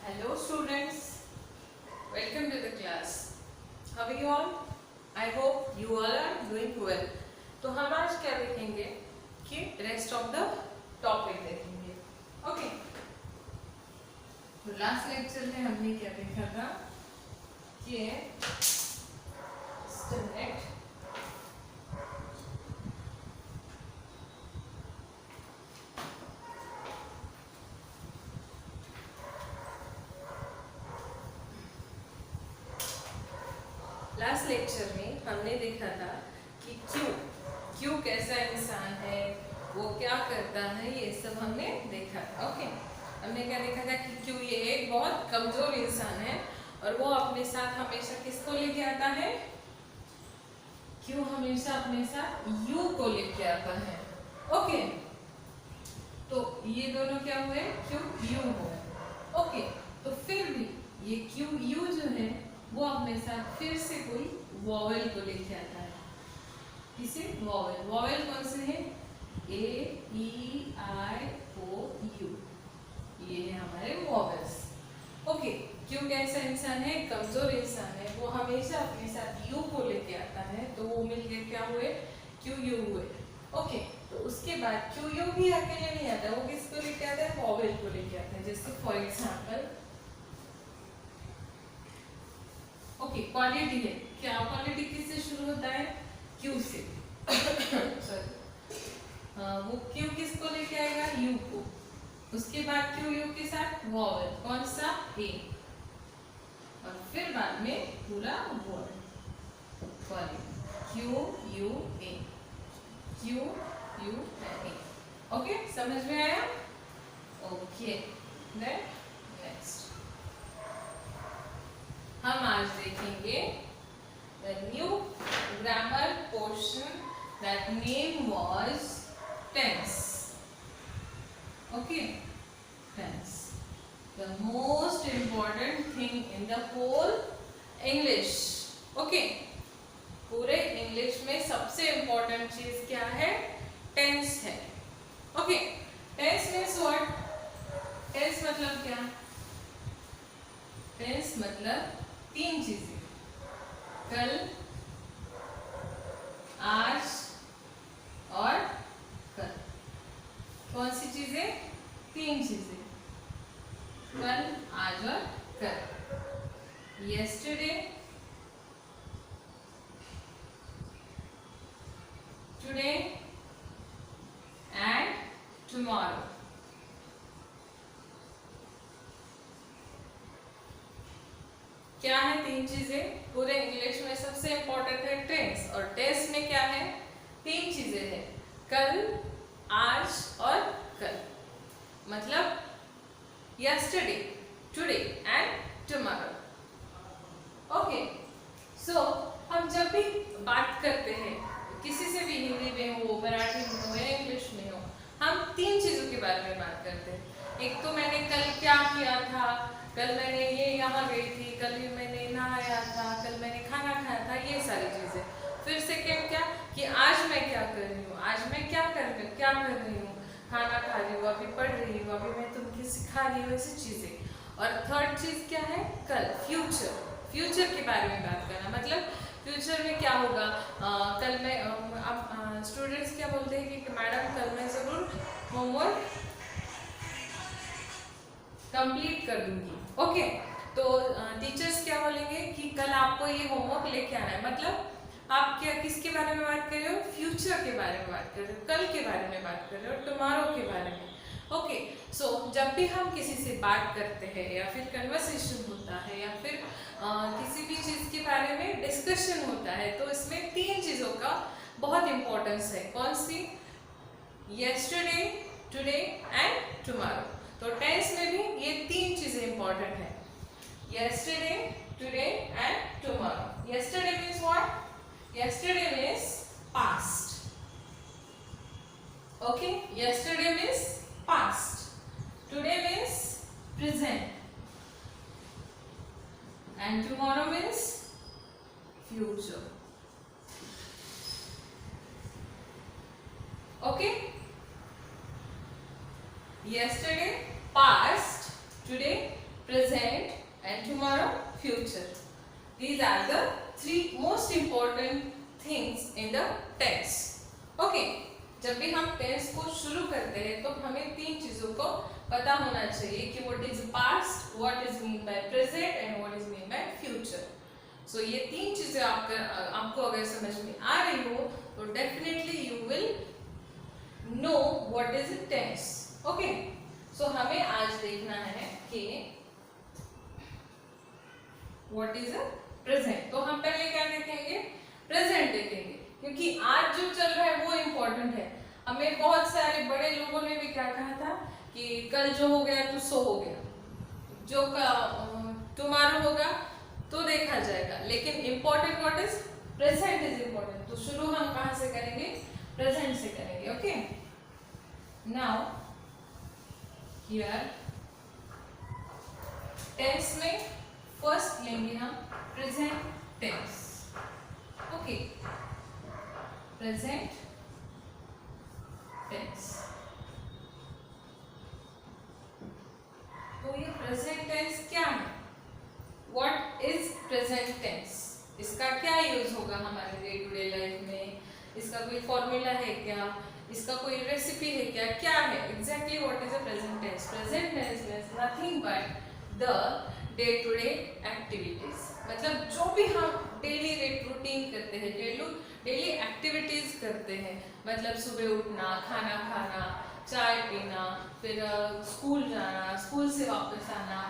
Hello students, welcome to the class. How are you all? I hope you all are doing well. तो हम आज क्या देखेंगे कि रेस्ट ऑफ द टॉपिक देखेंगे. ओके. तो लास्ट लेक्चर में हमने क्या देखा था कि स्टैंडर्ड लास्ट लेक्चर में हमने देखा था कि क्यों कैसा इंसान है, वो क्या करता है, ये सब हमने देखा. ओके. हमने क्या देखा था कि क्यों ये एक बहुत कमजोर इंसान है और वो अपने साथ हमेशा किसको लेके आता है. क्यों हमेशा अपने साथ यू को लेके आता है. ओके. तो ये दोनों क्या हुए, क्यों यू हुए. ओके. तो फिर भी ये क्यों यू जो है वो अपने साथ फिर से कोई वॉवेल को लेके आता है. किसे वॉवेल कौन से है, ए ई आई ओ यू, ये है हमारे वॉवेल्स. ओके. क्यों कैसा इंसान है, कमजोर इंसान है, वो हमेशा अपने साथ यू को लेके आता है. तो वो मिलके क्या हुए, क्यू यू हुए. ओके. तो उसके बाद क्यू यू भी अकेले नहीं आता, वो किसको लेके आता है, वॉवेल को लेके आता है. जैसे फॉर एग्जाम्पल ओके क्वालिटी है. क्या क्वालिटी किससे शुरू होता है, क्यू से. सॉरी. वो क्यू किसको लेके आएगा, यू को. उसके बाद क्यू यू के साथ वॉवेल कौन सा, ए. और फिर बाद में पूरा word quality Q U A, Q U A. Okay. समझ में आया. ओके. देन नेक्स्ट हम आज देखेंगे the new grammar portion. That name was tense. Okay, tense, the most important thing in the whole English. Okay, पूरे English में सबसे important चीज क्या है, टेंस है. Okay. Tense means what, tense मतलब क्या, टेंस मतलब तीन चीजें, कल, आज और कल. कौन सी चीजें, तीन चीजें, कल, आज और कल. yesterday, today and tomorrow. क्या है तीन चीजें, पूरे इंग्लिश में सबसे इंपॉर्टेंट है टेंस. और टेंस में क्या है, तीन चीजें हैं, कल, आज और कल. मतलब yesterday, today and tomorrow. Okay. So हम जब भी बात करते हैं किसी से भी, हिंदी में हो, मराठी में हो या इंग्लिश में हो, हम तीन चीजों के बारे में बात करते हैं. एक तो मैंने कल क्या किया था, कल मैंने ये यहाँ गई थी, कल मैंने नहाया था, कल मैंने खाना खाया था, ये सारी चीजें. फिर सेकेंड क्या, कि आज मैं क्या कर रही हूँ, आज मैं क्या कर रही हूँ, खाना खा रही हूँ, अभी पढ़ रही हूँ, अभी मैं तुमको सिखा रही हूँ, ऐसी चीजें. और थर्ड चीज क्या है, कल, फ्यूचर. फ्यूचर के बारे में बात करना, मतलब फ्यूचर में क्या होगा. कल मैं अब स्टूडेंट्स क्या बोलते हैं कि मैडम कल मैं जरूर होमवर्क कंप्लीट कर दूंगी. ओके. तो टीचर्स क्या बोलेंगे कि कल आपको ये होमवर्क लेके आना है. मतलब आप क्या किसके बारे में बात कर रहे हो, फ्यूचर के बारे में बात कर रहे हो, कल के बारे में बात कर रहे हो, टुमारो के बारे में. ओके. सो जब भी हम किसी से बात करते हैं या फिर कन्वर्सेशन होता है या फिर किसी भी चीज के बारे में डिस्कशन होता है, तो इसमें तीन चीजों का बहुत इंपॉर्टेंस है. कौन सी, yesterday, today and tomorrow. तो टेंस में भी ये तीन चीजें इंपॉर्टेंट है, yesterday, today and tomorrow. yesterday means what, yesterday means past. Okay, yesterday means past, today means present and tomorrow means future. Okay. Yesterday, past, today, present, and tomorrow future. These are the three most important things in the tense. Okay, जब भी हम tense को शुरू करते हैं तो हमें तीन चीजों को पता होना चाहिए कि what is past, what is mean by present and what is mean by future. So ये तीन चीजें आपको अगर समझ में आ रही हो तो definitely you will know what is tense. Okay, so हमें आज देखना है कि what is a present. तो हम पहले क्या देखेंगे? प्रेजेंट देखेंगे, क्योंकि आज जो चल रहा है वो इम्पोर्टेंट है. हमें बहुत सारे बड़े लोगों ने भी क्या कहा था कि कल जो हो गया तो सो हो गया, जो टुमारो होगा तो देखा जाएगा, लेकिन important what is present is important. तो शुरू हम कहाँ से करेंगे? प्रेजेंट से करेंगे. ओके, नाउ हियर टेंस में फर्स्ट लेंगे हम present tense. Okay, present tense. तो ये प्रेजेंट टेंस क्या है? What is present tense? इसका क्या यूज होगा हमारे डे टू डे लाइफ में? इसका कोई फॉर्मूला है क्या? इसका कोई रेसिपी है क्या? क्या है exactly what is a present tense? Present tense means nothing but the day to day activities. मतलब जो भी हम डेली रूटीन करते हैं, डेली एक्टिविटीज करते हैं, मतलब सुबह उठना, खाना खाना, चाय पीना, फिर स्कूल जाना, स्कूल से वापस आना,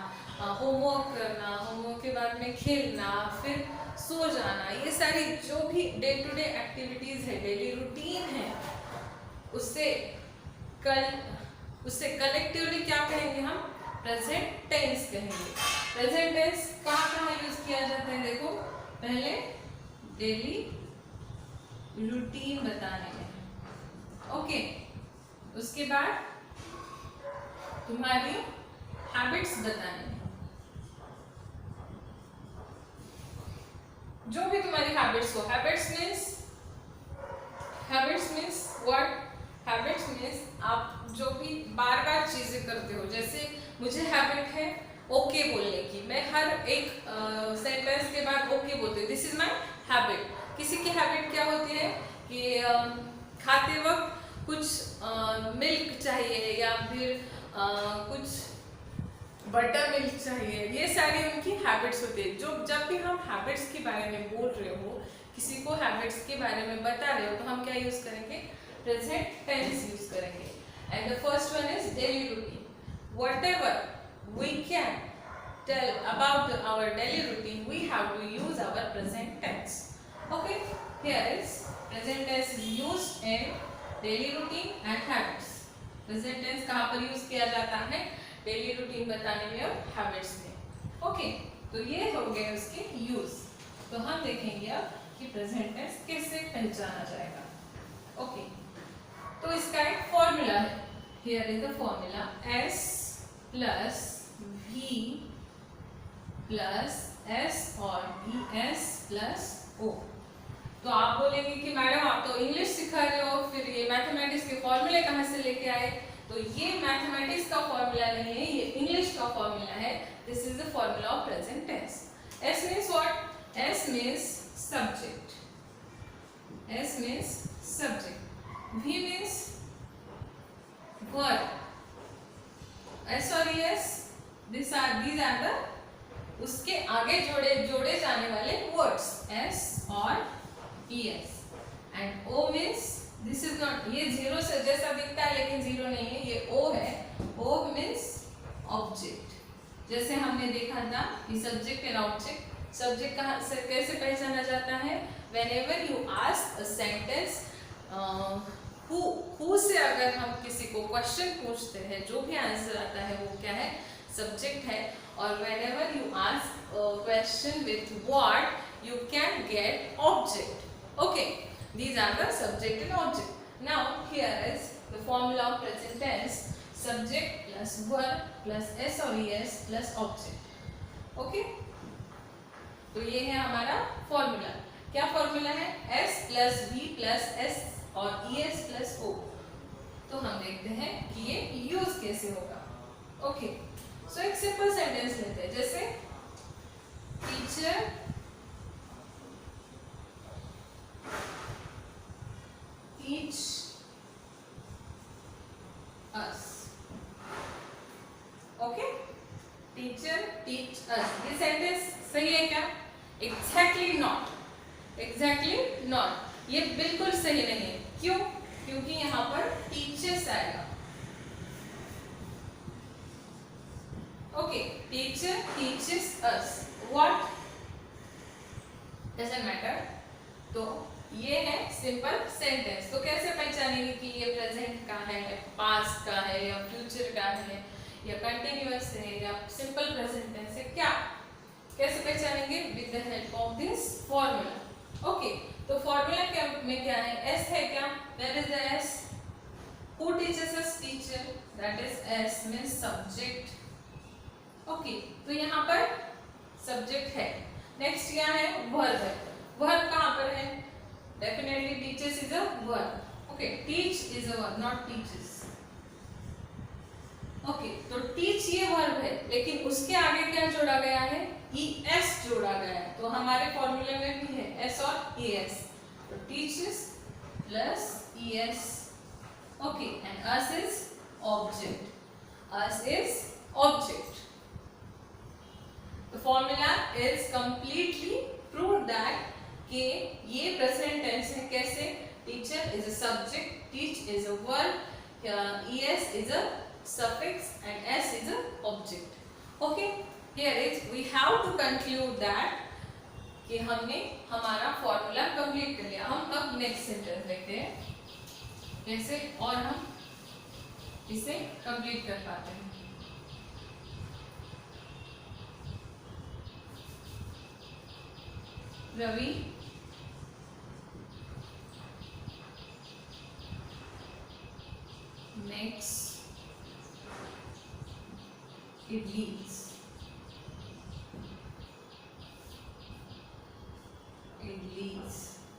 होमवर्क करना, होमवर्क के बाद में खेलना, फिर सो जाना, ये सारी जो भी डे टू डे एक्टिविटीज है, डेली रूटीन है, उससे कलेक्टिवली क्या कहेंगे हम? प्रेजेंट टेंस कहेंगे. प्रेजेंट टेंस कहाँ कहाँ यूज किया जाता है? देखो, पहले डेली रूटीन बताने में. ओके, उसके बाद तुम्हारी हैबिट्स बताने में. जो भी तुम्हारी हैबिट्स हो, habits means what? Habits means आप जो भी बार बार चीजें करते हो. जैसे मुझे हैबिट है ओके बोलने की, मैं हर एक सेंटेंस के बाद ओके बोलती हूँ, दिस इज माय हैबिट. किसी की हैबिट क्या होती है कि खाते वक्त कुछ मिल्क चाहिए या फिर कुछ बटर मिल्क चाहिए, ये सारी उनकी हैबिट्स होती है. जो जब भी हम हैबिट्स के बारे में बोल रहे हो, किसी को हैबिट्स के बारे में बता रहे हो, तो हम क्या यूज करेंगे? प्रेजेंट टेंस यूज करेंगे. And the first one is daily routine. Whatever we can tell about our daily routine, we have to use our present tense. Okay, here is present tense is used in daily routine and habits. Present tense कहाँ पर use किया जाता है? Daily routine बताने में और habits में. Okay, तो ये हो गए उसके यूज. तो हम देखेंगे अब कि प्रेजेंट टेंस कैसे पहचाना जाएगा. ओके, तो इसका एक फॉर्मूला है. Here is the formula. S plus V plus S और ES प्लस O. तो आप बोलेंगे कि मैडम आप तो इंग्लिश सिखा रहे हो, फिर ये मैथमेटिक्स के फॉर्मूले कहाँ से लेके आए? तो ये मैथमेटिक्स का फॉर्मूला नहीं है, ये इंग्लिश का फॉर्मूला है. This is the formula of present tense. S means what? S means subject. S means subject. V means verb. S और ES these are the उसके आगे जोड़े जाने वाले वर्ड्स S और ES. And O means this is not, ये zero से जैसा दिखता है लेकिन जीरो नहीं है, ये O है. O means object. जैसे हमने देखा था कि सब्जेक्ट एंड ऑब्जेक्ट. सब्जेक्ट कहाँ से कैसे पहचाना जाता है? whenever you ask a sentence, who से अगर हम किसी को क्वेश्चन पूछते हैं, जो भी आंसर आता है वो क्या है? सब्जेक्ट है. और whenever you ask a question with what, you can get object. Okay, these are the subject and object. Now here is the formula of present tense. Subject plus verb plus S or ES plus object. Okay, तो ये है हमारा formula. क्या formula है? S plus V plus S और ES plus O. तो हम देखते हैं कि ये यूज कैसे होगा. ओके, सो एक सिंपल सेंटेंस लेते हैं. है। जैसे teacher teach us. Okay, teacher teach us, ये सेंटेंस सही है क्या? एग्जैक्टली नॉट, एग्जैक्टली नॉट, ये बिल्कुल सही नहीं है। क्यों? क्योंकि यहाँ पर टीचर्स आएगा। Okay, teacher teaches us what, doesn't matter. तो ये है सिंपल सेंटेंस। तो कैसे पहचानेंगे कि ये प्रेजेंट का है, पास्ट का है, या फ्यूचर का है, या कंटिन्यूअस है, या सिंपल प्रेजेंट टेंस है? क्या कैसे पहचानेंगे? With the help of this formula. Okay, तो फॉर्मूला में क्या है? एस है क्या? That is the S. Who teaches us? Teacher, that is S means subject. Okay, तो यहाँ पर सब्जेक्ट है। नेक्स्ट क्या है? वर्ब है। वर्ब कहाँ पर है? Definitely teachers is a verb. Okay, teach is a verb, not teachers. Okay, तो टीच ये वर्ब है, लेकिन उसके आगे क्या जोड़ा गया है? ES जोड़ा गया है। तो हमारे फॉर्मूले में भी है S और ES। तो teachers plus ES। Okay, and us is object. Us is object. The formula is completely proved that कि ये प्रेजेंट टेंस है। कैसे? Teacher is a subject, teach is a verb, ES is a suffix and S is a object. Okay, here is we have to conclude that कि हमने हमारा formula complete कर लिया। हम अब नेक्स्ट सेंटेंस देखते हैं कैसे और हम इसे कंप्लीट कर पाते हैं। Ravi makes idlis। Idlis.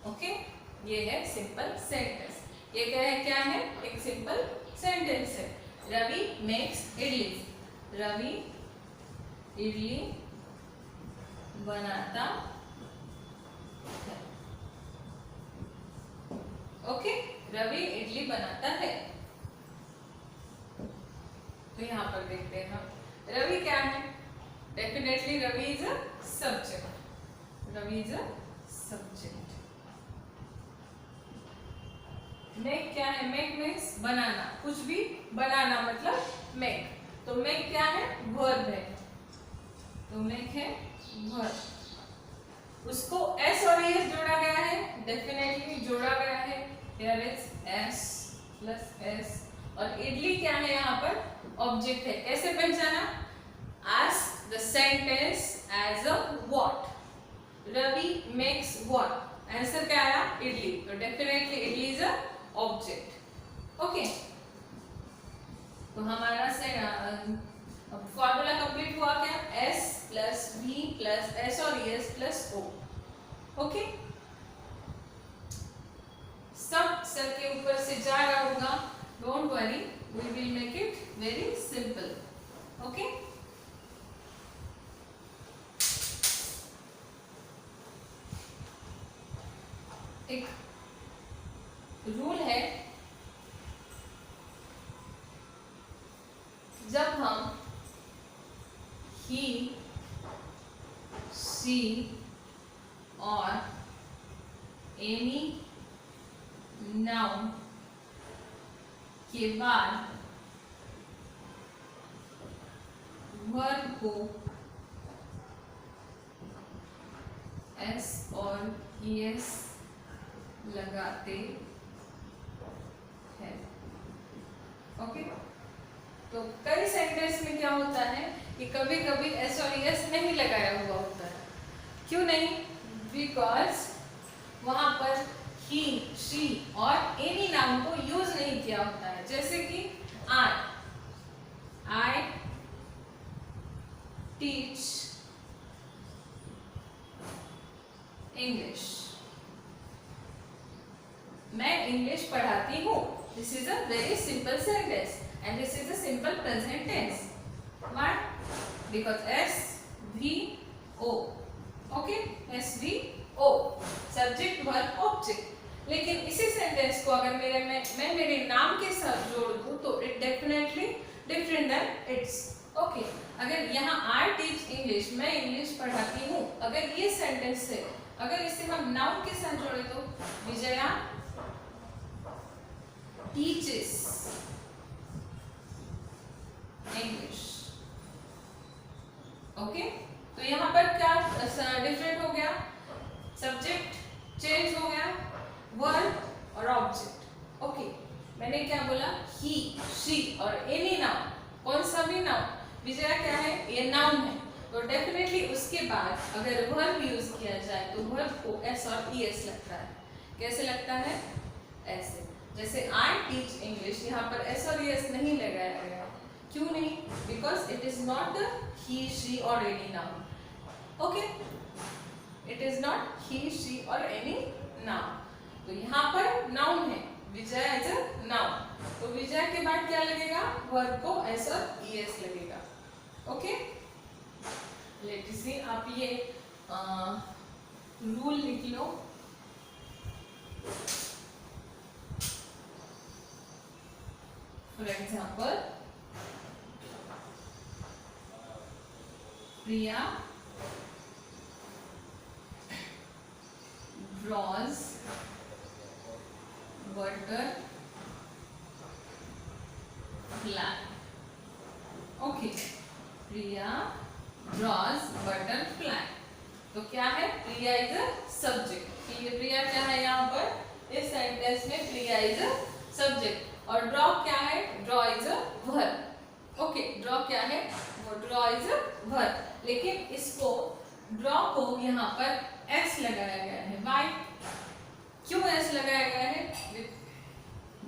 Okay, ये है सिंपल सेंटेंस। ये क्या है? एक सिंपल सेंटेंस है। रवि मेक्स इडलीज। रवि इडली बनाता है। ओके, रवि इडली बनाता है। तो यहाँ पर देखते हैं हम, रवि क्या है? Definitely Ravi is a subject. Ravi is a subject. Make क्या है? मेक मीन्स बनाना, कुछ भी बनाना मतलब मेक। तो मेक क्या है? वर्ब है। तो मेक है वर्ब। उसको S और ES जोड़ा गया है, डेफिनेटली जोड़ा गया है। Here is S plus S। और इडली क्या है? यहाँ पर ऑब्जेक्ट है। कैसे पहचाना? Ask the sentence as a what. Ravi makes what? Answer क्या आया? इडली। तो definitely idli is a object. Okay, तो हमारा फॉर्मूला कंप्लीट हुआ क्या? S plus V plus S और ES प्लस O। ओके, सब सर के ऊपर से जा रहा होगा, don't worry, we will make it very simple. Okay, एक रूल है, जब हम ही, शी और एनी नाउन के बाद वर्ब को S और ES लगाते हैं। ओके, तो कई सेंटेंस में क्या होता है कि कभी कभी S और ES नहीं लगाया हुआ होता है। क्यों नहीं? बिकॉज वहां पर ही, शी और एनी नाउन को यूज नहीं किया होता है। जैसे कि आई टीच इंग्लिश, मैं इंग्लिश पढ़ाती हूँ। This is a very simple sentence and this is a simple present tense. Why? Because S SVO, okay, SVO, subject verb object. लेकिन इसी सेंटेंस को अगर मैं मेरे नाम के साथ जोड़ दूं तो it definitely different than it's, okay. अगर यहाँ आई टीच इंग्लिश, मैं इंग्लिश पढ़ाती हूँ, अगर ये सेंटेंस है, अगर इसे हम नाउन के साथ जोड़े तो विजया टीचेस इंग्लिश, ओके। तो यहाँ पर क्या डिफरेंट हो गया, सब्जेक्ट चेंज हो गया, वर्ब और ऑब्जेक्ट, ओके। मैंने क्या बोला, ही, शी और एनी नाउन, कौन सा भी नाउन, विजया क्या है, ये नाउन है, तो डेफिनेटली उसके बाद अगर वर्ब यूज किया जाए तो वर्ब को एस और ईएस लगता है। कैसे लगता है, ऐसे, जैसे आई टीच इंग्लिश, यहाँ पर एस और ईएस नहीं लगाया गया, क्यों नहीं, because it is not the he, she और any noun, okay, it is not he, she और एनी नाउन। तो यहाँ पर नाउन है, विजय इज अ नाउन, तो विजय के बाद क्या लगेगा, वर्ब को एस और ईएस लगेगा, ओके। लेट सी, आप ये रूल लिख लो, for example Priya draws butterfly, okay, Priya draws butterfly, तो क्या है, प्रिया इज अ सब्जेक्ट, प्रिया क्या है, यहाँ पर इस सेंटेंस में प्रिया इज अ सब्जेक्ट, और ड्रॉ क्या है, draw is a verb, okay, draw क्या है, वो ड्रॉ इज अ वर्ब, लेकिन इसको ड्रॉ को यहाँ पर एस लगाया गया है, वाई, क्यों एस लगाया गया है,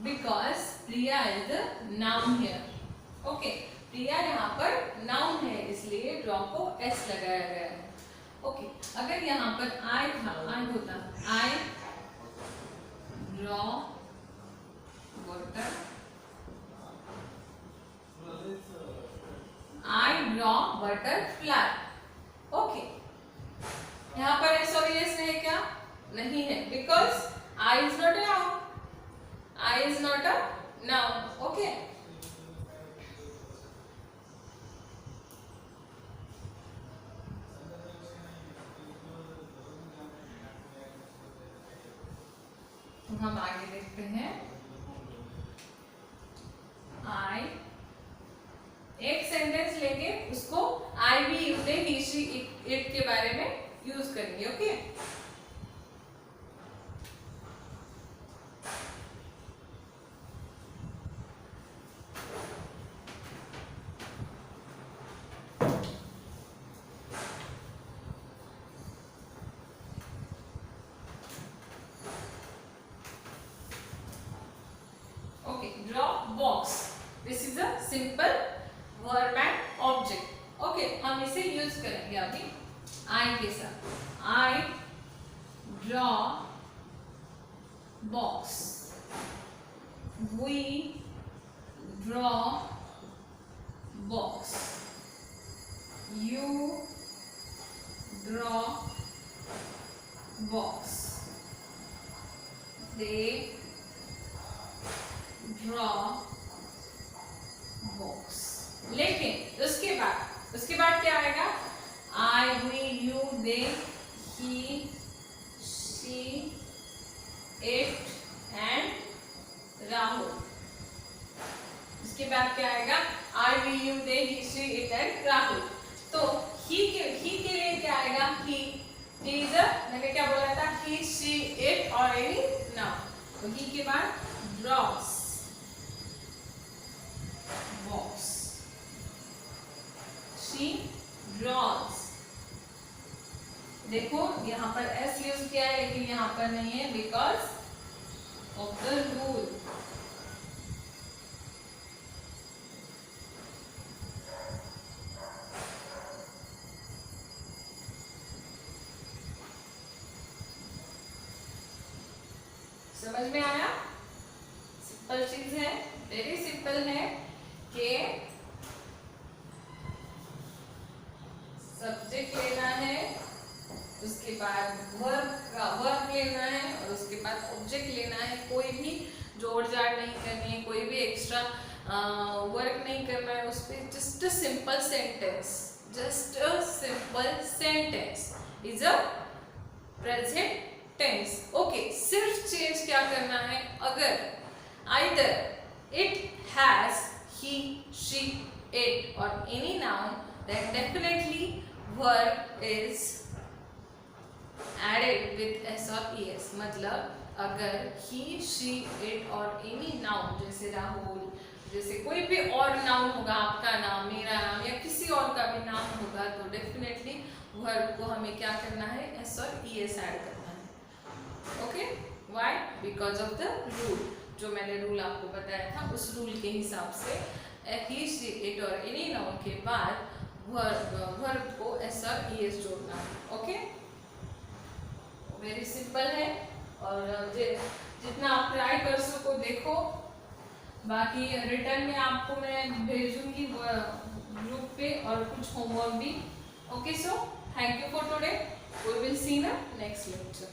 because Priya is the noun here, okay, Priya यहाँ पर नाउन है, इसलिए ड्रॉ को एस लगाया गया है, ओके। अगर यहाँ पर आई था, आई होता, I draw water, I draw butterfly, okay, यहाँ पर एस और एस है क्या, नहीं है, because I is not a noun, I is not a noun, okay. तो हम आगे देखते हैं, आई, एक सेंटेंस लेके उसको आई भी यूज, ही, शी, इट के बारे में यूज करेंगे, okay. Draw box. This is a simple verb and object. Okay, हम इसे यूज करेंगे अभी I के साथ. I draw box. We draw box. You draw box. They draw box. लेकिन उसके बाद क्या आएगा? I, we, you, they, he, she, it and Rahul. उसके बाद क्या आएगा? I, we, you, they, he, she, it and Rahul. तो he के लिए क्या आएगा? He is a, मैंने क्या बोला था? He, she, it और any noun. तो he के बाद draws box. She draws. देखो यहाँ पर s यूज किया है लेकिन यहाँ पर नहीं है because of the rule. समझ में आया? सिंपल चीज है, वेरी सिंपल है कि सब्जेक्ट लेना है, उसके बाद वर्क लेना है और उसके बाद ऑब्जेक्ट लेना है। कोई भी जोड़ जाड़ नहीं करनी है, कोई भी एक्स्ट्रा वर्क नहीं करना है उस पर। Just a simple sentence, just a simple sentence is a present tense. Okay, सिर्फ चेंज क्या करना है, अगर either it has, he, she, it or any noun, then definitely verb is added with s or es। मतलब अगर he, she, it और any noun, जैसे राहुल, जैसे कोई भी और नाउन होगा, आपका नाम, मेरा नाम या किसी और का भी नाम होगा, तो डेफिनेटली वर्ब को हमें क्या करना है, s और es ऐड करना है। Okay, why? Because of the rule, जो मैंने रूल आपको बताया था, उस रूल के हिसाब से he, she, it और any नाउन के बाद वर्ब को s और es जोड़ना है। ओके, वेरी सिंपल है और जितना आप ट्राई कर सको देखो। बाकी रिटर्न में आपको मैं भेजूंगी ग्रुप पे और कुछ होमवर्क भी। Okay, so thank you for today, we will see in the next lecture.